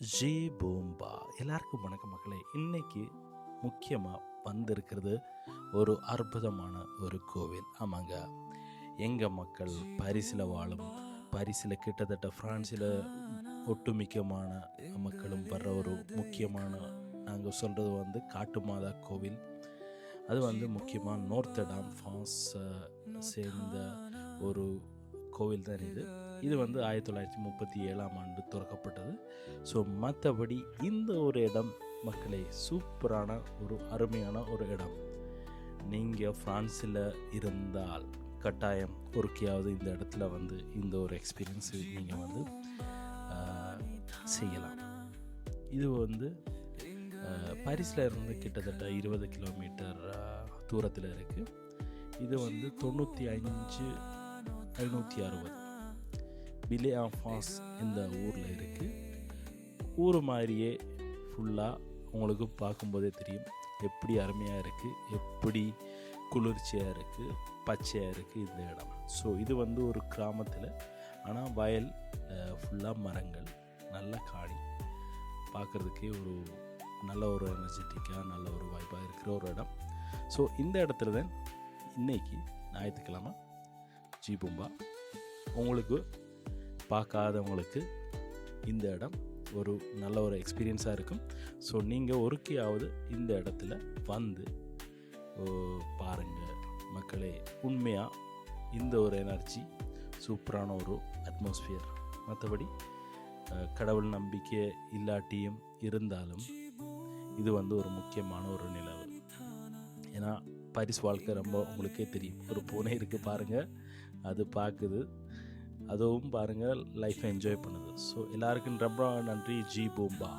G பூம்பா. எல்லாருக்கும் வணக்கம் மக்களே. இன்னைக்கு முக்கியமாக வந்திருக்கிறது ஒரு அற்புதமான ஒரு கோவில். ஆமாங்க, எங்கள் மக்கள் பாரிஸில் வாழும், பாரிஸில் கிட்டத்தட்ட ஃப்ரான்ஸில் ஒட்டுமிக்கமான மக்களும் வர்ற ஒரு முக்கியமான, நாங்கள் சொல்கிறது காட்டு மாதா கோவில். அது முக்கியமாக நோர்த்தடாம் ஃப்ரான்ஸ் சேர்ந்த ஒரு கோவில் தான் இது. இது 1937 திறக்கப்பட்டது. ஸோ மற்றபடி இந்த ஒரு இடம் மக்களே சூப்பரான ஒரு அருமையான ஒரு இடம். நீங்கள் ஃப்ரான்ஸில் இருந்தால் கட்டாயம் ஒருக்கையாவது இந்த இடத்துல இந்த ஒரு எக்ஸ்பீரியன்ஸ் நீங்கள் செய்யலாம். இது பாரிஸில் இருந்து கிட்டத்தட்ட 20 கிலோமீட்டர் தூரத்தில் இருக்குது. இது 95-560 பிலே ஆஃபாஸ் இந்த ஊரில் இருக்குது. ஊர் மாதிரியே ஃபுல்லாக உங்களுக்கு பார்க்கும்போதே தெரியும் எப்படி அருமையாக இருக்குது, எப்படி குளிர்ச்சியாக இருக்குது, பச்சையாக இருக்குது இந்த இடம். ஸோ இது ஒரு கிராமத்தில், ஆனால் வயல் ஃபுல்லாக மரங்கள், நல்ல காணி, பார்க்குறதுக்கே ஒரு நல்ல ஒரு எனர்ஜெட்டிக்காக நல்ல ஒரு வாய்ப்பாக இருக்கிற ஒரு இடம். ஸோ இந்த இடத்துல தான் இன்றைக்கி ஞாயிற்றுக்கிழமை ஜி பூம்பா. உங்களுக்கு பார்க்காதவங்களுக்கு இந்த இடம் ஒரு நல்ல ஒரு எக்ஸ்பீரியன்ஸாக இருக்கும். ஸோ நீங்கள் ஒருக்கையாவது இந்த இடத்துல பாருங்கள் மக்களே. உண்மையாக இந்த ஒரு எனர்ஜி, சூப்பரான ஒரு அட்மாஸ்பியர். மற்றபடி கடவுள் நம்பிக்கை இல்லாட்டியும் இருந்தாலும் இது ஒரு முக்கியமான ஒரு நிலவு. ஏன்னா பாரிஸ் வாழ்க்கை ரொம்ப உங்களுக்கே தெரியும். ஒரு பூனை இருக்குது பாருங்கள், அது பார்க்குது, அதுவும் பாருங்கள் லைஃப்பை என்ஜாய் பண்ணுது. ஸோ எல்லாருக்கும் ரொம்ப நன்றி. ஜி பூம்பா.